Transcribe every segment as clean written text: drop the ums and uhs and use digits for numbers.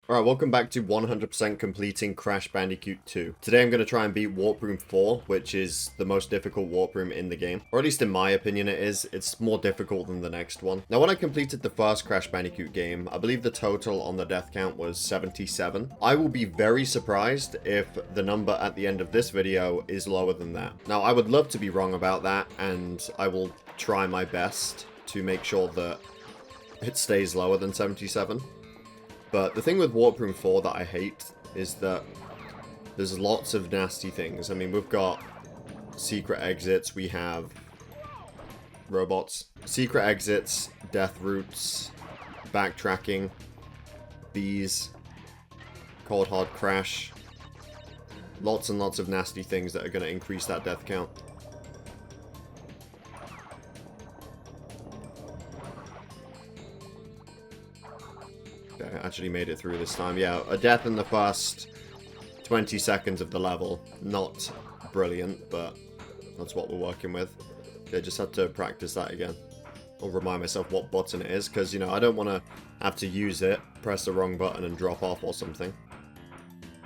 Alright, welcome back to 100% completing Crash Bandicoot 2. Today I'm going to try and beat Warp Room 4, which is the most difficult warp room in the game. Or at least in my opinion it is. It's more difficult than the next one. Now when I completed the first Crash Bandicoot game, I believe the total on the death count was 77. I will be very surprised if the number at the end of this video is lower than that. Now I would love to be wrong about that, and I will try my best to make sure that it stays lower than 77. But the thing with Warp Room 4 that I hate is that there's lots of nasty things. I mean, we've got secret exits, we have robots, secret exits, death routes, backtracking, bees, cold hard crash, lots and lots of nasty things that are going to increase that death count. I actually made it through this time. Yeah, a death in the first 20 seconds of the level. Not brilliant, but that's what we're working with. Okay, just had to practice that again. I'll remind myself what button it is, because, you know, I don't want to have to use it, press the wrong button and drop off or something.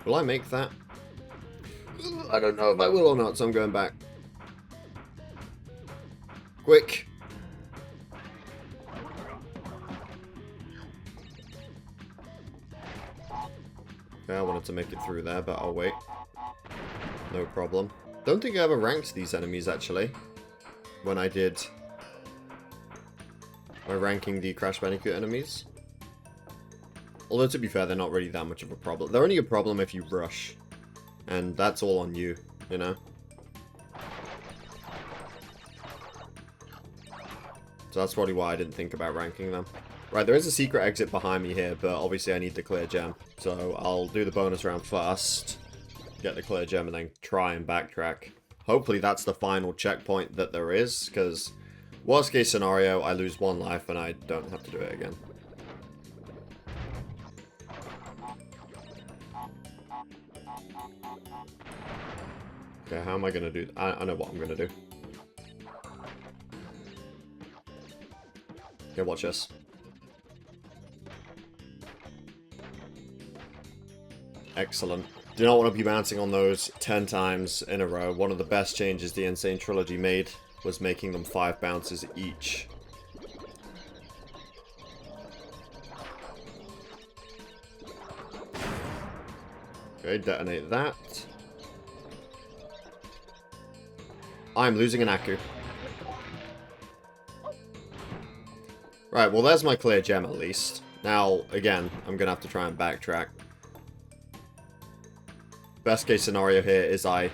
Will I make that? I don't know if I will or not, so I'm going back. Quick! Okay, I wanted to make it through there, but I'll wait. No problem. Don't think I ever ranked these enemies, actually. When I did by ranking the Crash Bandicoot enemies. Although, to be fair, they're not really that much of a problem. They're only a problem if you rush. And that's all on you, you know? So that's probably why I didn't think about ranking them. Right, there is a secret exit behind me here, but obviously I need the clear gem. So I'll do the bonus round first, get the clear gem, and then try and backtrack. Hopefully that's the final checkpoint that there is, because worst case scenario, I lose one life and I don't have to do it again. Okay, how am I going to do that? I know what I'm going to do. Okay, watch this. Excellent. Do not want to be bouncing on those 10 times in a row. One of the best changes the Insane Trilogy made was making them 5 bounces each. Okay, detonate that. I'm losing an Aku. Right, well there's my clear gem at least. Now, again, I'm going to have to try and backtrack. Best case scenario here is I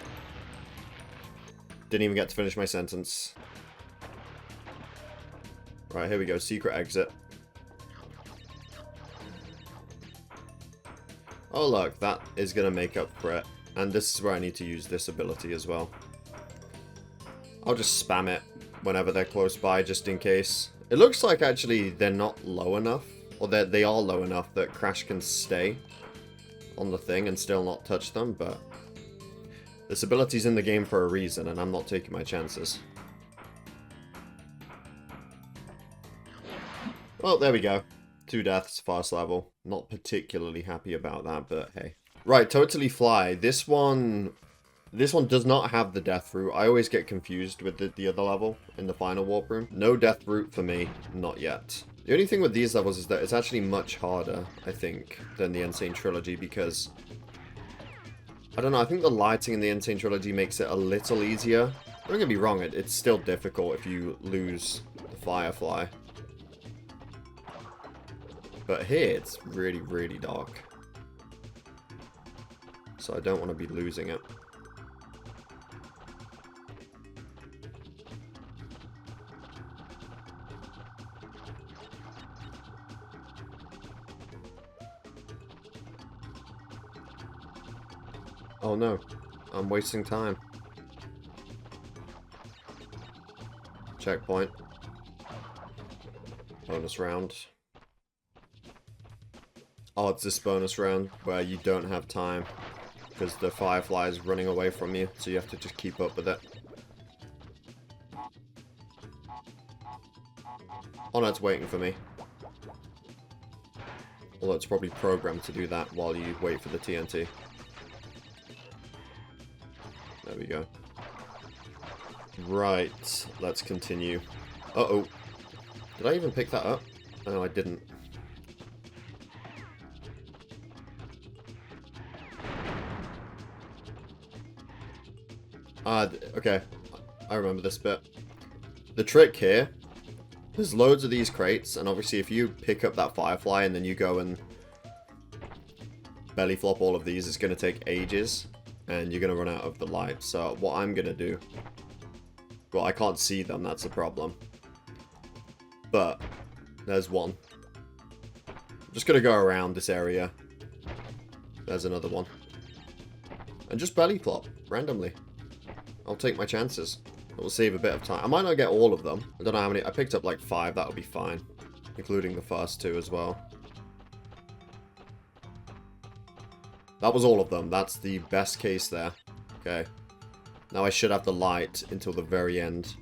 didn't even get to finish my sentence. Right, here we go. Secret exit. Oh look, that is going to make up for it. And this is where I need to use this ability as well. I'll just spam it whenever they're close by, just in case. It looks like actually they're not low enough. Or they are low enough that Crash can stay on the thing and still not touch them, but this ability's in the game for a reason, and I'm not taking my chances. Well, there we go. 2 deaths, first level. Not particularly happy about that, but hey. Right, Totally Fly. This one does not have the death route. I always get confused with the other level in the final warp room. No death route for me, not yet. The only thing with these levels is that it's actually much harder, I think, than the Insane Trilogy, because I don't know, I think the lighting in the Insane Trilogy makes it a little easier. Don't get me wrong, it's still difficult if you lose the Firefly. But here, it's really, really dark. So I don't want to be losing it. Oh no, I'm wasting time. Checkpoint. Bonus round. Oh, it's this bonus round where you don't have time because the Firefly is running away from you, so you have to just keep up with it. Oh no, it's waiting for me. Although it's probably programmed to do that while you wait for the TNT. There we go. Right, let's continue. Uh-oh. Did I even pick that up? No, I didn't. Okay. I remember this bit. The trick here, there's loads of these crates, and obviously if you pick up that firefly and then you go and belly flop all of these, it's going to take ages, and you're going to run out of the light. So what I'm going to do... Well, I can't see them, that's a problem. But, there's one. I'm just going to go around this area. There's another one. And just belly flop, randomly. I'll take my chances. It will save a bit of time. I might not get all of them. I don't know how many. I picked up like 5, that'll be fine. Including the first 2 as well. That was all of them. That's the best case there. Okay. Now I should have the light until the very end.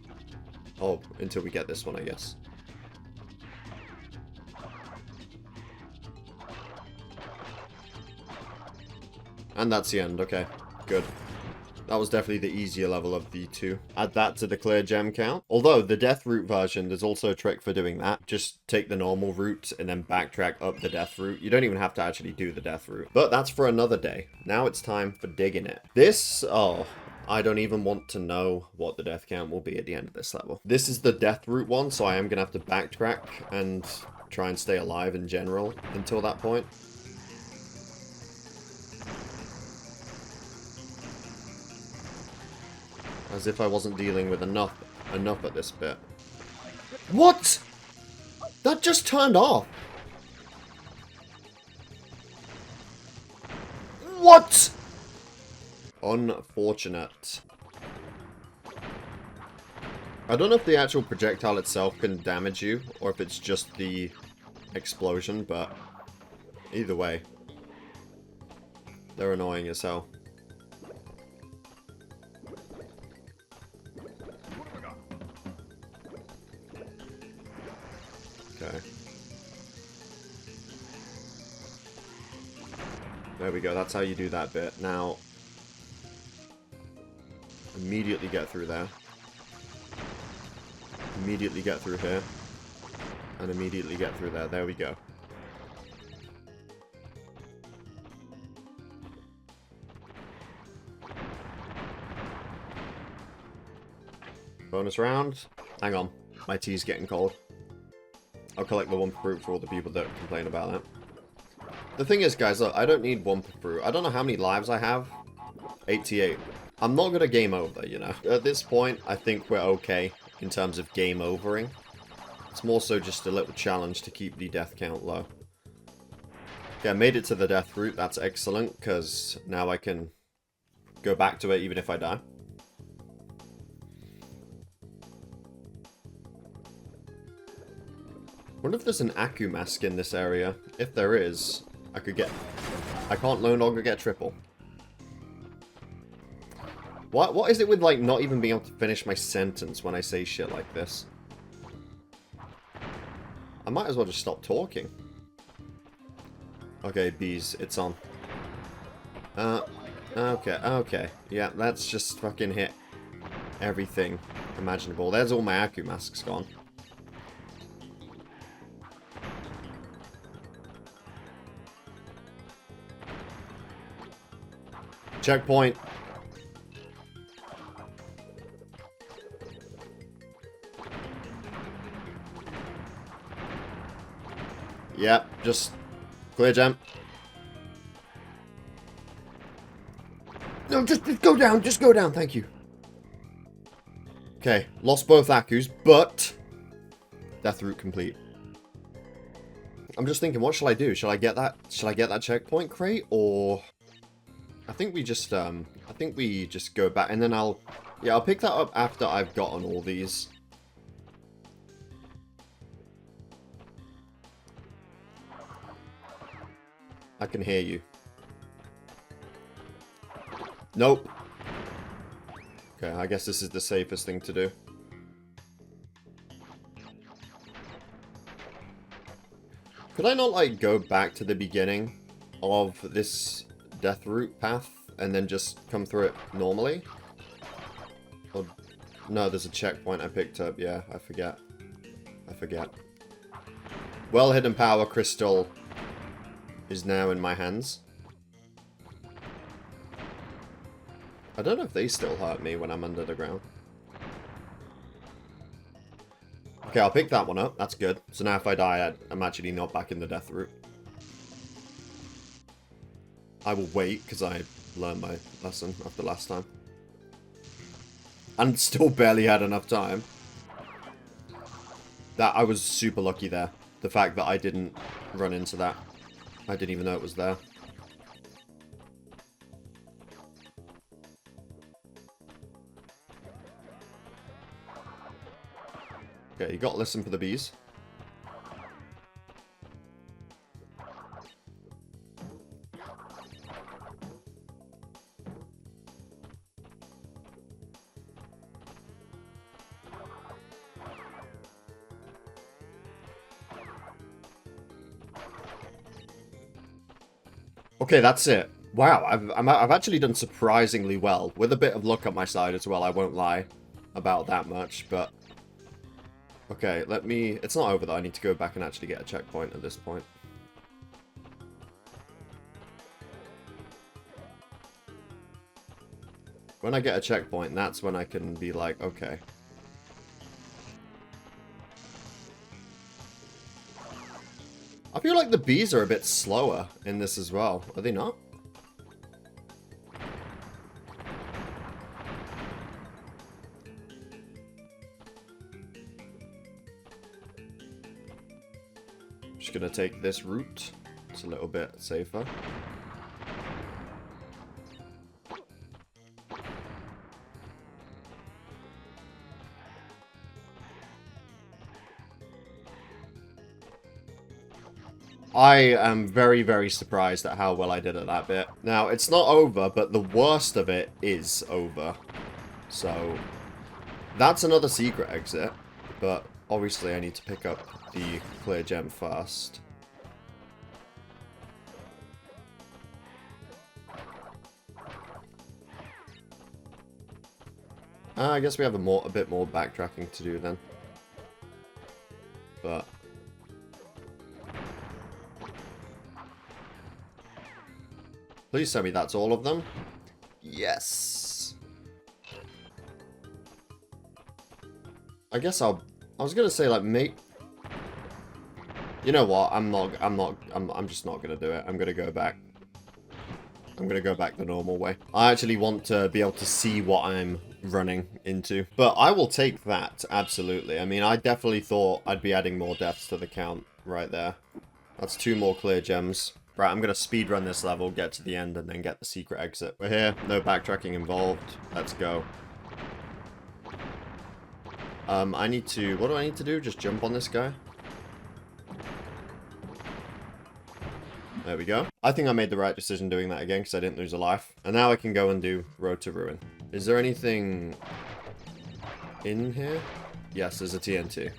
Oh, until we get this one, I guess. And that's the end. Okay, good. That was definitely the easier level of the 2. Add that to the clear gem count. Although, the death route version, there's also a trick for doing that. Just take the normal route and then backtrack up the death route. You don't even have to actually do the death route. But that's for another day. Now it's time for digging it. This, oh, I don't even want to know what the death count will be at the end of this level. This is the death route one, so I am going to have to backtrack and try and stay alive in general until that point. As if I wasn't dealing with enough at this bit. What? That just turned off. What? Unfortunate. I don't know if the actual projectile itself can damage you, or if it's just the explosion, but either way. They're annoying as hell. Okay. There we go, that's how you do that bit. Now, immediately get through there. Immediately get through here. And immediately get through there. There we go. Bonus round. Hang on, my tea's getting cold. I'll collect the Wumpa Fruit for all the people that complain about that. The thing is, guys, look, I don't need Wumpa Fruit. I don't know how many lives I have. 88. I'm not gonna game over, you know. At this point, I think we're okay in terms of game overing. It's more so just a little challenge to keep the death count low. Okay, I made it to the death route. That's excellent, because now I can go back to it even if I die. I wonder if there's an Aku mask in this area. If there is, I could get... I can't no longer get triple. What is it with, like, not even being able to finish my sentence when I say shit like this? I might as well just stop talking. Okay, bees, it's on. Okay. Yeah, let's just fucking hit everything imaginable. There's all my Aku masks gone. Checkpoint. Yep, just clear gem. No, just go down, thank you. Okay, lost both Akus, but death route complete. I'm just thinking, what shall I do? Shall I get that checkpoint crate, or I think we just go back, and then I'll pick that up after I've gotten all these. I can hear you. Nope. Okay, I guess this is the safest thing to do. Could I not, like, go back to the beginning of this death route path and then just come through it normally? Or... No, there's a checkpoint I picked up. Yeah, I forget. I forget. Well-hidden power crystal is now in my hands. I don't know if they still hurt me when I'm under the ground. Okay, I'll pick that one up. That's good. So now if I die, I'm actually not back in the death route. I will wait, because I learned my lesson after last time. And still barely had enough time. That I was super lucky there. The fact that I didn't run into that. I didn't even know it was there. Okay, you gotta listen for the bees. Okay, that's it. Wow, I've actually done surprisingly well. With a bit of luck on my side as well, I won't lie about that much, but... Okay, let me... It's not over though, I need to go back and actually get a checkpoint at this point. When I get a checkpoint, that's when I can be like, okay. I feel like the bees are a bit slower in this as well. Are they not? Just gonna take this route. It's a little bit safer. I am very, very surprised at how well I did at that bit. Now, it's not over, but the worst of it is over. So, that's another secret exit. But, obviously, I need to pick up the clear gem first. I guess we have a bit more backtracking to do then. But... Please tell me that's all of them. Yes. I guess I was gonna say like you know what? I'm just not gonna do it. I'm gonna go back. I'm gonna go back the normal way. I actually want to be able to see what I'm running into. But I will take that, absolutely. I mean, I definitely thought I'd be adding more deaths to the count right there. That's 2 more clear gems. Right, I'm going to speedrun this level, get to the end, and then get the secret exit. We're here. No backtracking involved. Let's go. I need to... What do I need to do? Just jump on this guy? There we go. I think I made the right decision doing that again, because I didn't lose a life. And now I can go and do Road to Ruin. Is there anything in here? Yes, there's a TNT. Okay.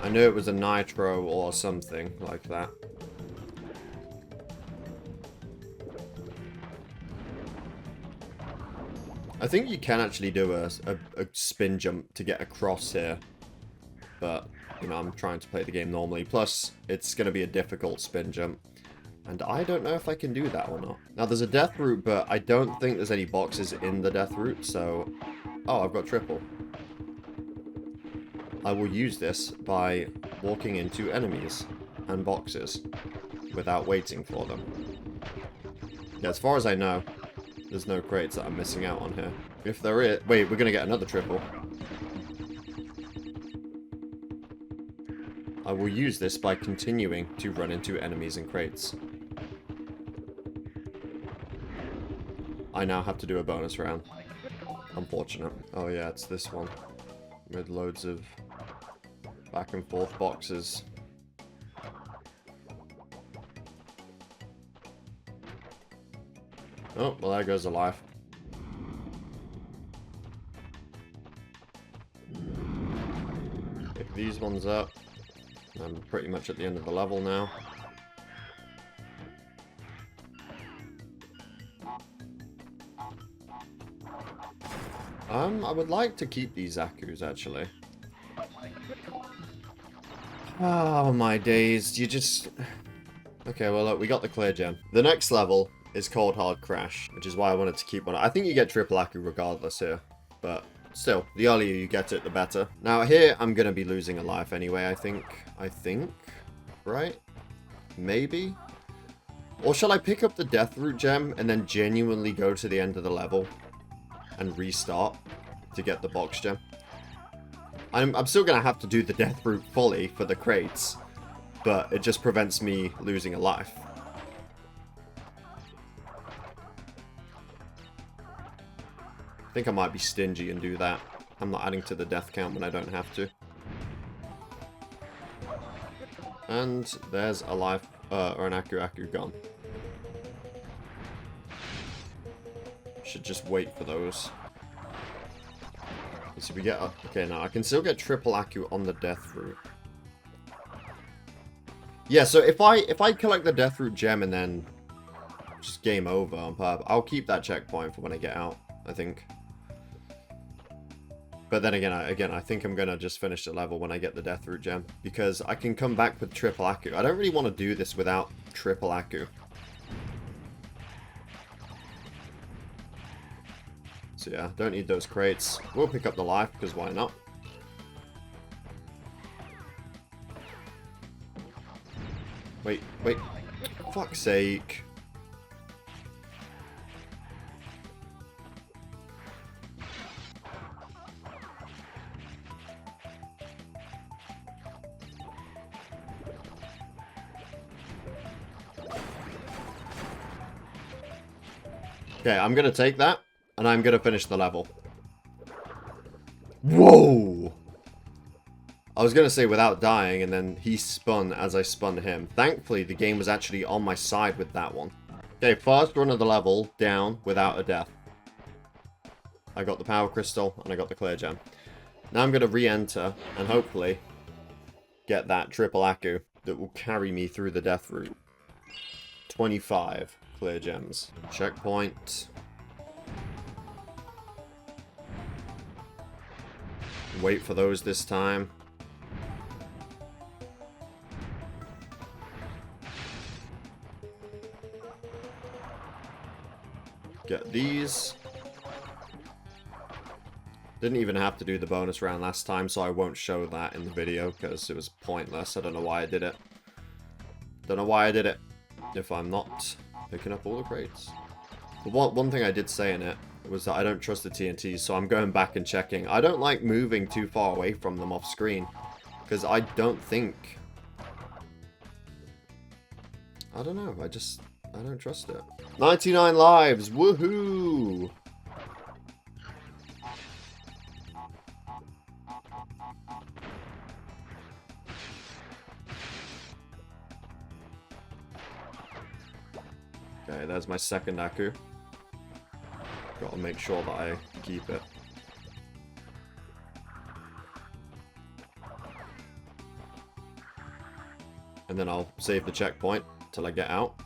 I knew it was a nitro or something like that. I think you can actually do a spin jump to get across here. But, you know, I'm trying to play the game normally. Plus, it's going to be a difficult spin jump. And I don't know if I can do that or not. Now, there's a death route, but I don't think there's any boxes in the death route, so... Oh, I've got triple. I will use this by walking into enemies and boxes without waiting for them. Yeah, as far as I know, there's no crates that I'm missing out on here. If there is... Wait, we're going to get another triple. I will use this by continuing to run into enemies and crates. I now have to do a bonus round. Unfortunate. Oh yeah, it's this one. With loads of back and forth boxes. Oh, well there goes a life. Pick these ones up. I'm pretty much at the end of the level now. I would like to keep these Akus, actually. Oh, my days. You just... Okay, well, look, we got the clear gem. The next level is called Hard Crash, which is why I wanted to keep one. I think you get triple Aku regardless here, but still, the earlier you get it, the better. Now, here, I'm going to be losing a life anyway, I think. Right? Maybe? Or shall I pick up the Death Root gem and then genuinely go to the end of the level and restart to get the box gem? I'm still going to have to do the Death Root fully for the crates, but it just prevents me losing a life. I think I might be stingy and do that. I'm not adding to the death count when I don't have to. And there's a life, or an Aku gone. Should just wait for those. Let's see if we get up. Okay, now I can still get triple Aku on the Death Root. Yeah, so if I collect the Death Root gem and then just game over on purpose, I'll keep that checkpoint for when I get out, I think. But then again, I think I'm gonna just finish the level when I get the Death Root gem, because I can come back with triple Aku. I don't really want to do this without triple Aku. So yeah, don't need those crates. We'll pick up the life, because why not? Wait. For fuck's sake. Okay, I'm gonna take that, and I'm gonna finish the level. Whoa! I was gonna say without dying, and then he spun as I spun him. Thankfully, the game was actually on my side with that one. Okay, first run of the level, down, without a death. I got the power crystal, and I got the clear gem. Now I'm gonna re-enter, and hopefully get that triple Aku that will carry me through the Death Root. 25 clear gems. Checkpoint. Wait for those this time. Get these. Didn't even have to do the bonus round last time, so I won't show that in the video because it was pointless. I don't know why I did it. Don't know why I did it if I'm not picking up all the crates. But one thing I did say in it was that I don't trust the TNTs, so I'm going back and checking. I don't like moving too far away from them off screen because I don't think... I don't know, I don't trust it. 99 lives, woohoo! Okay, there's my second Aku. Gotta make sure that I keep it. And then I'll save the checkpoint till I get out.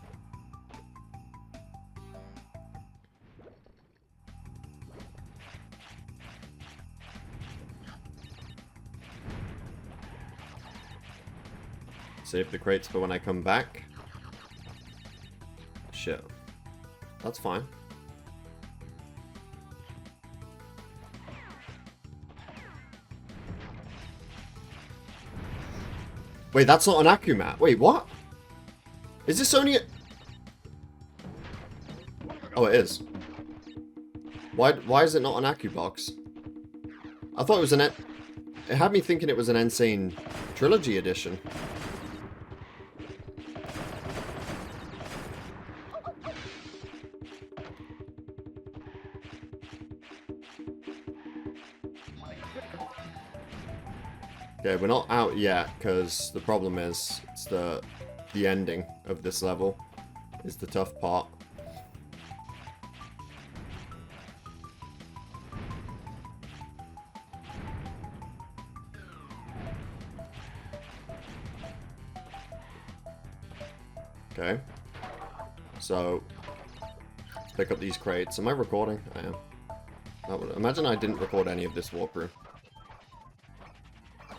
Save the crates for when I come back. Shit. That's fine. Wait, that's not an Aku mat. Wait, what? Is this only a... Oh, it is. Why is it not an Aku box? I thought it was an... It had me thinking it was an Insane Trilogy edition. Okay, we're not out yet, because the problem is, it's the ending of this level is the tough part. Okay. So, let's pick up these crates. Am I recording? I am. Imagine I didn't record any of this walkthrough.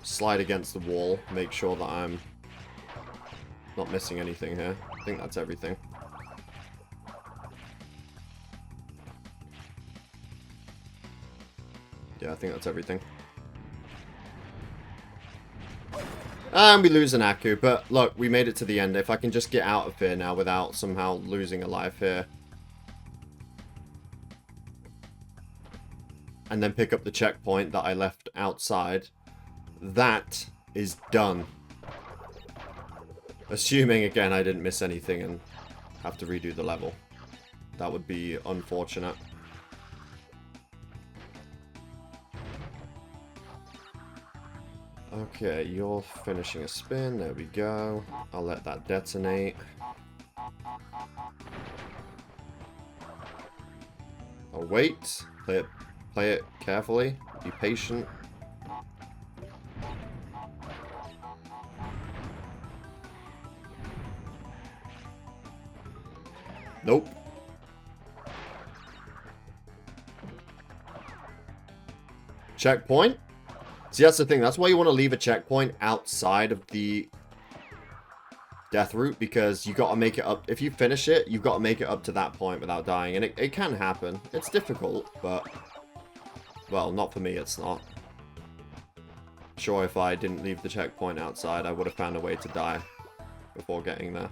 Slide against the wall, make sure that I'm not missing anything here. I think that's everything. Yeah, I think that's everything. And we lose an Aku, but look, we made it to the end. If I can just get out of here now without somehow losing a life here. And then pick up the checkpoint that I left outside. That is done. Assuming, again, I didn't miss anything and have to redo the level. That would be unfortunate. Okay, you're finishing a spin. There we go. I'll let that detonate. I'll wait. Play it carefully. Be patient. Nope. Checkpoint? See, that's the thing. That's why you want to leave a checkpoint outside of the death route, because you got to make it up. If you finish it, you've got to make it up to that point without dying. And it can happen. It's difficult, but... well, not for me, it's not. Sure, if I didn't leave the checkpoint outside, I would have found a way to die before getting there.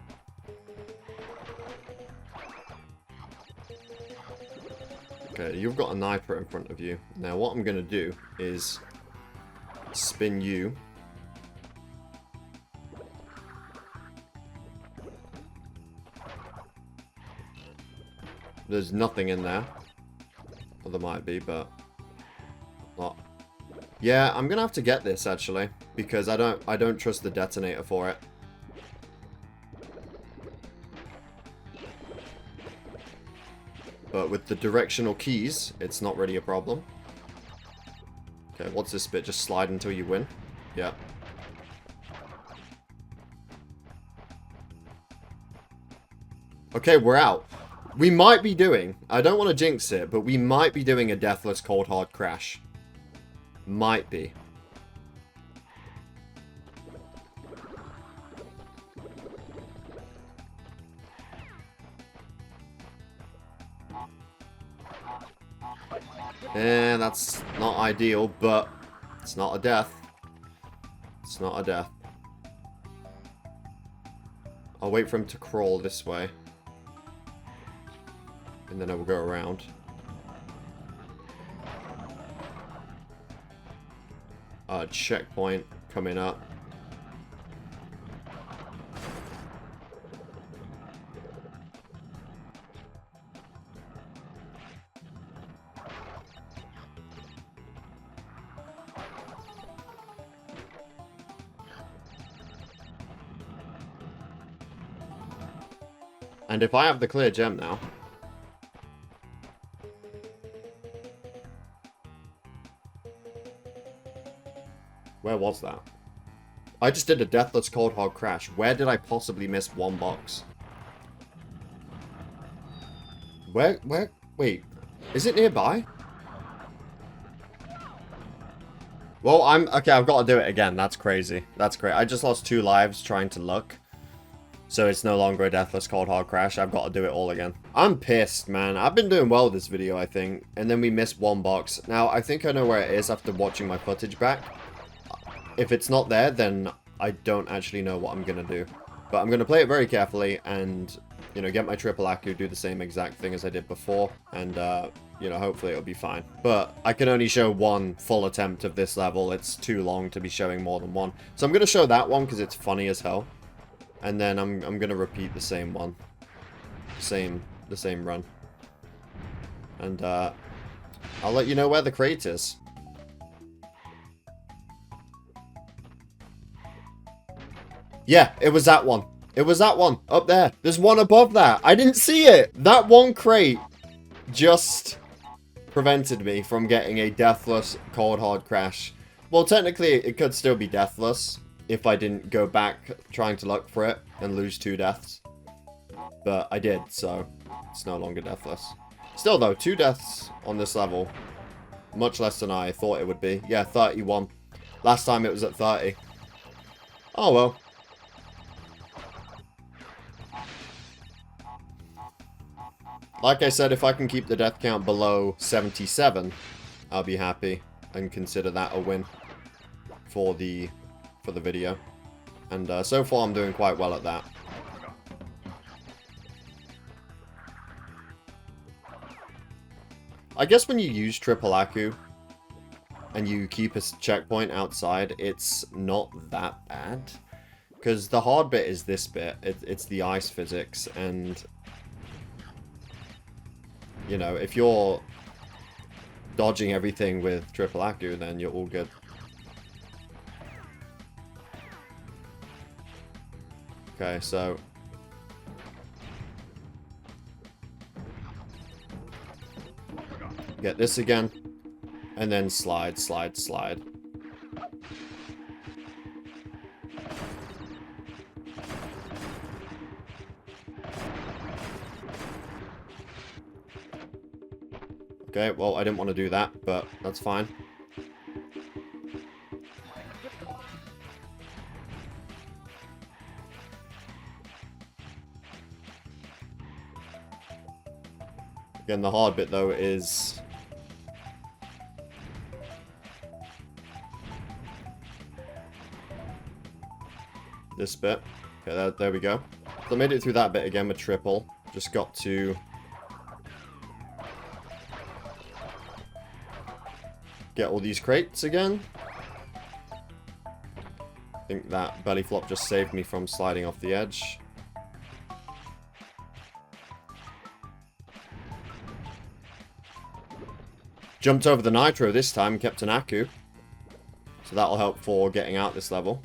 Okay, you've got a sniper in front of you. Now, what I'm going to do is spin you. There's nothing in there. Well, there might be, but not. Yeah, I'm gonna have to get this actually, because I don't trust the detonator for it. But with the directional keys, it's not really a problem. Okay, what's this bit? Just slide until you win? Yeah. Okay, we're out. We might be doing, I don't want to jinx it, but we might be doing a deathless cold hard crash. Might be. Yeah, that's not ideal, but it's not a death. It's not a death. I'll wait for him to crawl this way. And then I will go around. Checkpoint coming up. And if I have the clear gem now... where was that? I just did a deathless cold hard crash. Where did I possibly miss one box? Where, wait. Is it nearby? Well, okay, I've got to do it again. That's crazy. That's great. I just lost 2 lives trying to look. So it's no longer a deathless cold hard crash. I've got to do it all again. I'm pissed, man. I've been doing well this video, I think. And then we missed 1 box. Now, I think I know where it is after watching my footage back. If it's not there, then I don't actually know what I'm going to do. But I'm going to play it very carefully and, you know, get my triple Aku, do the same exact thing as I did before. And, you know, hopefully it'll be fine. But I can only show 1 full attempt of this level. It's too long to be showing more than 1. So I'm going to show that one because it's funny as hell. And then I'm going to repeat the same one. The same run. And, I'll let you know where the crate is. Yeah, it was that one. It was that one. Up there. There's one above that. I didn't see it. That one crate just prevented me from getting a deathless cold hard crash. Well, technically, it could still be deathless if I didn't go back trying to look for it and lose 2 deaths. But I did, so it's no longer deathless. Still, though, 2 deaths on this level Much less than I thought it would be. Yeah, 31. Last time it was at 30. Oh well. Like I said, if I can keep the death count below 77, I'll be happy and consider that a win for the video. And so far I'm doing quite well at that. I guess when you use triple Aku and you keep a checkpoint outside, it's not that bad. Because the hard bit is this bit. It's the ice physics, and you know, if you're dodging everything with triple Aku, then you're all good. Okay, so get this again, and then slide, slide, slide. Okay, well, I didn't want to do that, but that's fine. Again, the hard bit, though, is this bit. Okay, there we go. So I made it through that bit again with triple. Just got to get all these crates again. I think that belly flop just saved me from sliding off the edge. Jumped over the nitro this time, kept an Aku. So that'll help for getting out this level.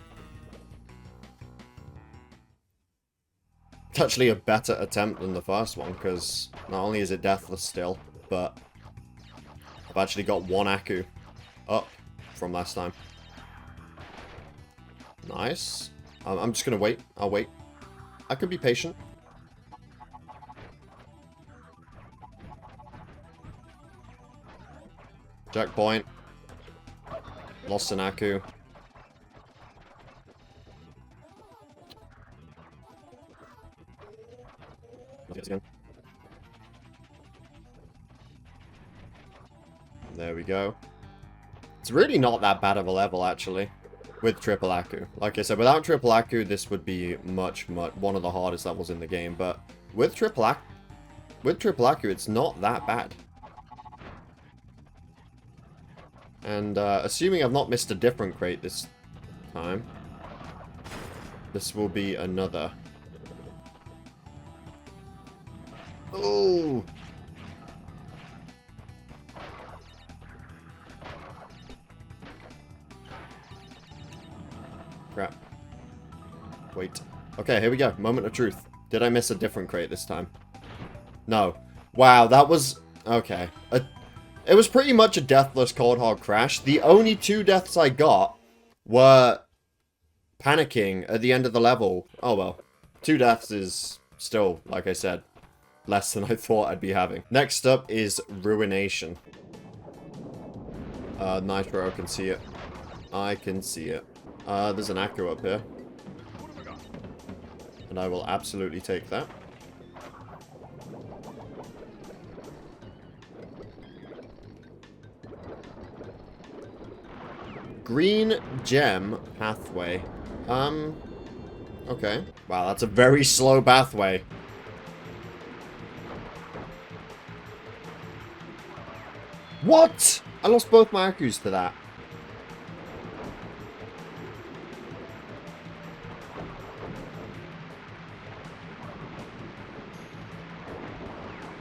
It's actually a better attempt than the first one, because not only is it deathless still, but I've actually got one Aku up from last time. Nice. I'm just going to wait. I'll wait. I could be patient. Checkpoint. Lost an Aku. Again. There we go. It's really not that bad of a level, actually, with triple Aku. Like I said, without triple Aku, this would be much one of the hardest levels in the game. But with triple Aku, it's not that bad. And assuming I've not missed a different crate this time, this will be another. Oh! Crap. Wait. Okay, here we go. Moment of truth. Did I miss a different crate this time? No. Wow, that was... Okay. It was pretty much a deathless cold hard crash. The only 2 deaths I got were panicking at the end of the level. Oh well. 2 deaths is still, like I said, less than I thought I'd be having. Next up is Ruination. Nitro, I can see it. I can see it. There's an Aku up here. And I will absolutely take that. Green gem pathway. Okay. Wow, that's a very slow pathway. What? I lost both my Akus to that.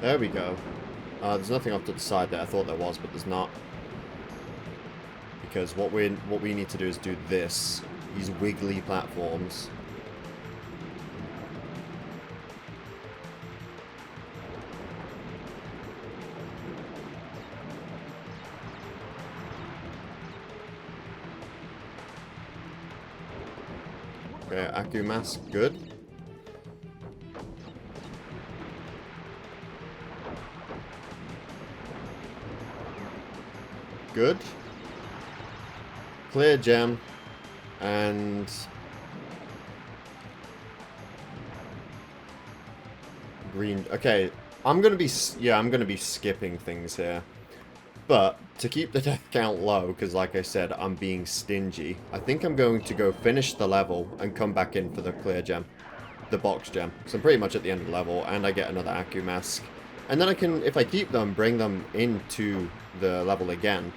There we go. There's nothing off to the side there. I thought there was, but there's not. Because what we need to do is do this. These wiggly platforms. Okay, Aku mask, good. Good. Clear gem. And... green. Okay, I'm gonna be... yeah, I'm gonna be skipping things here. But, to keep the death count low, because like I said, I'm being stingy, I think I'm going to go finish the level and come back in for the clear gem. The box gem. So I'm pretty much at the end of the level, and I get another Aku mask. And then I can, if I keep them, bring them into the level again.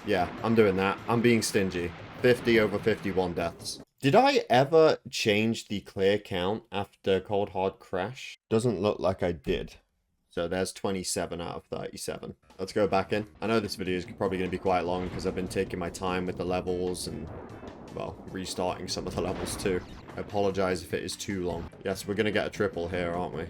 Yeah, I'm doing that. I'm being stingy. 50 over 51 deaths. Did I ever change the clear count after Cold Hard Crash? Doesn't look like I did. So there's 27 out of 37. Let's go back in. I know this video is probably going to be quite long because I've been taking my time with the levels and, well, restarting some of the levels too. I apologize if it is too long. Yes, we're going to get a triple here, aren't we?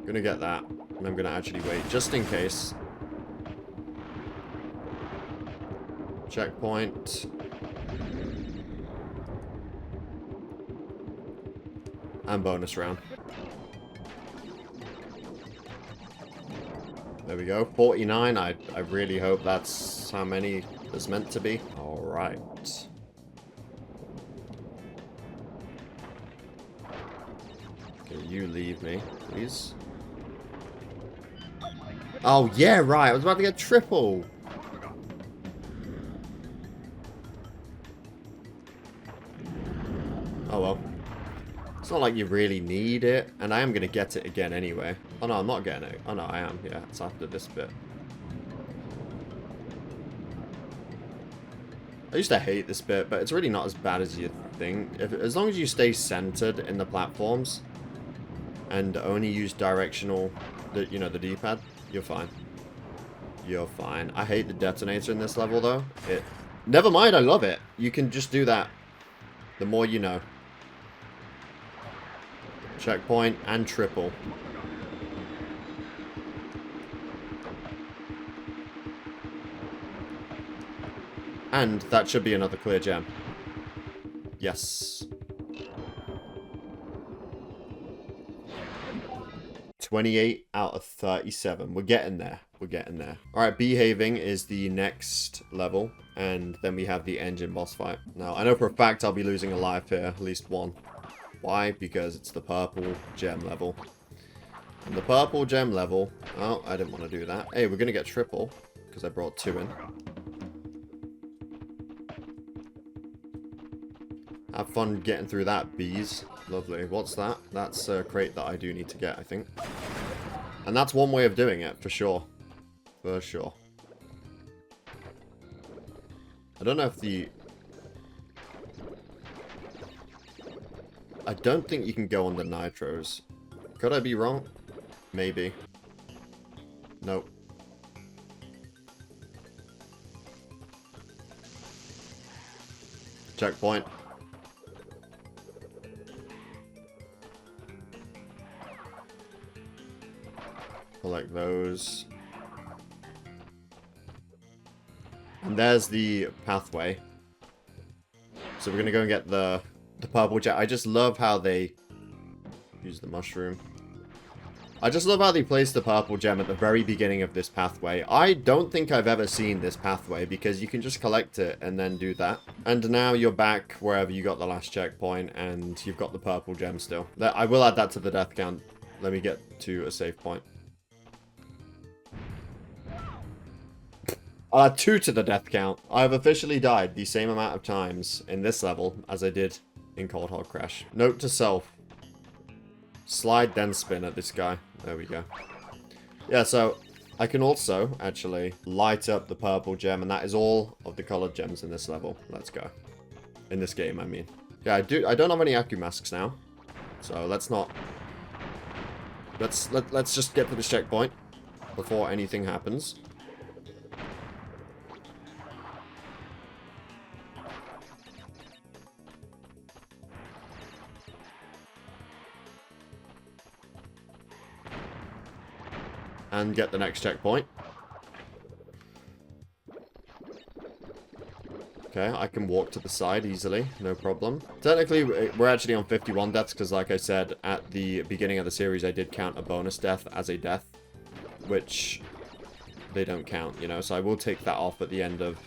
Gonna get that, and I'm gonna actually wait just in case. Checkpoint. And bonus round. There we go. 49. I really hope that's how many there's meant to be. Alright. Okay, you leave me, please. Oh, yeah, right. I was about to get triple. Oh, well. It's not like you really need it. And I am going to get it again anyway. Oh, no, I'm not getting it. Oh, no, I am. Yeah, it's after this bit. I used to hate this bit, but it's really not as bad as you think. As long as you stay centered in the platforms and only use directional, the D-pad, you're fine. You're fine. I hate the detonator in this level, though. Never mind, I love it. You can just do that. The more you know. Checkpoint and triple. And that should be another clear gem. Yes. 28 out of 37. We're getting there. We're getting there. Alright, Behaving is the next level. And then we have the N.Gin boss fight. Now, I know for a fact I'll be losing a life here. At least one. Why? Because it's the purple gem level. And the purple gem level... Oh, I didn't want to do that. Hey, we're going to get triple. Because I brought 2 in. Have fun getting through that, bees. Lovely. What's that? That's a crate that I do need to get, I think. And that's one way of doing it, for sure. For sure. I don't know if the... I don't think you can go on the nitros. Could I be wrong? Maybe. Nope. Checkpoint. Collect those. And there's the pathway. So we're gonna go and get the purple jet. I just love how they use the mushroom. I just love how they place the purple gem at the very beginning of this pathway. I don't think I've ever seen this pathway because you can just collect it and then do that. And now you're back wherever you got the last checkpoint and you've got the purple gem still. I will add that to the death count. Let me get to a save point. I'll add 2 to the death count. I have officially died the same amount of times in this level as I did in Cold Hard Crash. Note to self. Slide then spin at this guy. There we go. Yeah, so I can also actually light up the purple gem, and that is all of the colored gems in this level. Let's go. In this game, I mean. Yeah, I don't have any Aku masks now. So let's not... Let's just get to this checkpoint before anything happens. And get the next checkpoint. Okay, I can walk to the side easily, no problem. Technically, we're actually on 51 deaths, because like I said, at the beginning of the series, I did count a bonus death as a death, which they don't count, you know, so I will take that off at the end of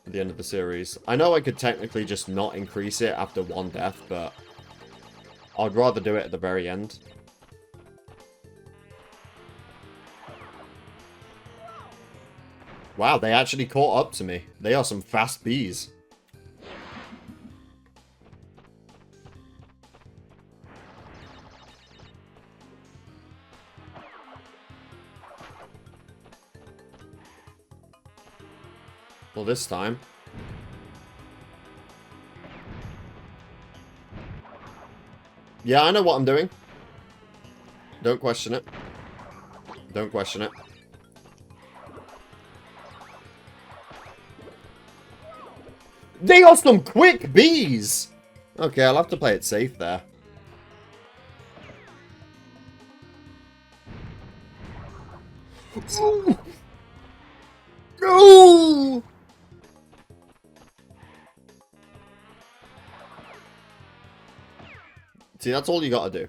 the series. I know I could technically just not increase it after one death, but I'd rather do it at the very end. Wow, they actually caught up to me. They are some fast bees. Well, this time. Yeah, I know what I'm doing. Don't question it. Don't question it. They are some quick bees! Okay, I'll have to play it safe there. No! See, that's all you gotta do.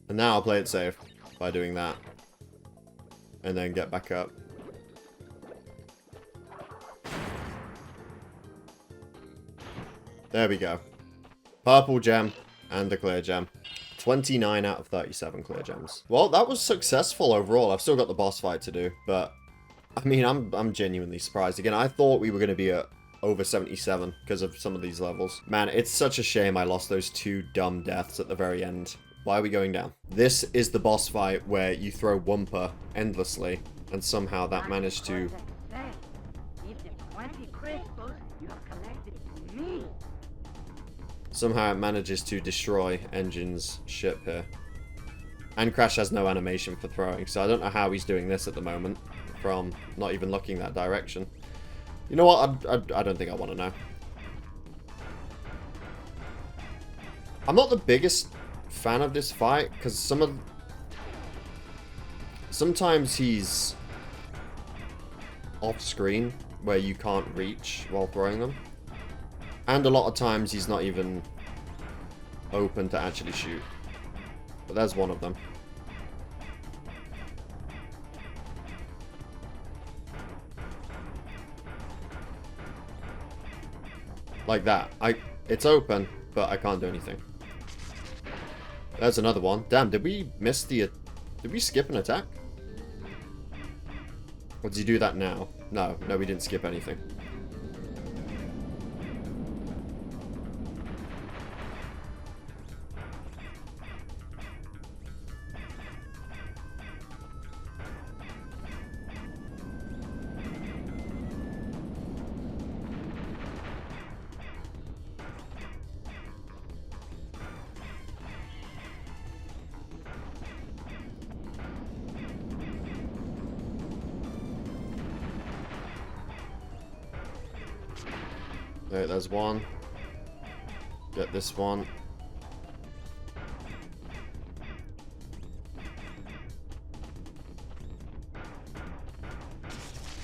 And now I'll play it safe by doing that. And then get back up. There we go. Purple gem and a clear gem. 29 out of 37 clear gems. Well, that was successful overall. I've still got the boss fight to do, but I mean, I'm genuinely surprised. Again, I thought we were going to be at over 77 because of some of these levels. Man, it's such a shame I lost those two dumb deaths at the very end. Why are we going down? This is the boss fight where you throw Wumpa endlessly, and somehow that managed to... Somehow it manages to destroy N.Gin's ship here. And Crash has no animation for throwing, so I don't know how he's doing this at the moment from not even looking that direction. You know what? I don't think I want to know. I'm not the biggest fan of this fight because sometimes he's off screen where you can't reach while throwing them, and a lot of times he's not even open to actually shoot, but there's one of them. Like that. It's open, but I can't do anything. There's another one. Damn, did we miss the... Did we skip an attack? Or did you do that now? No, we didn't skip anything. Alright, there's one. Get this one.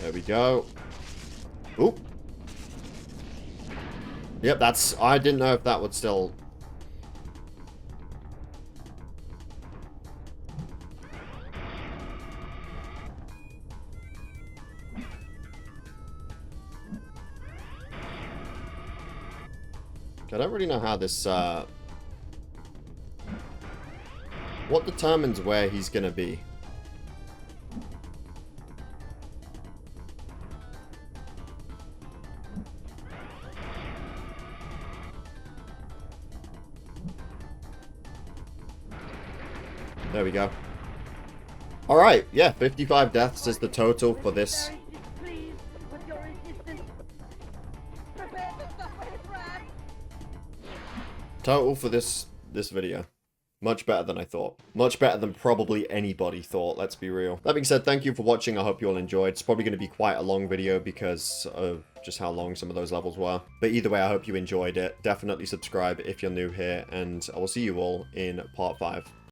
There we go. Oop. Yep, that's... I didn't know if that would still... I don't really know how this, what determines where he's gonna be? There we go. Alright, yeah, 55 deaths is the total for this. Total for this video. Much better than I thought. Much better than probably anybody thought, let's be real. That being said, thank you for watching. I hope you all enjoyed. It's probably going to be quite a long video because of just how long some of those levels were. But either way, I hope you enjoyed it. Definitely subscribe if you're new here, and I will see you all in part 5.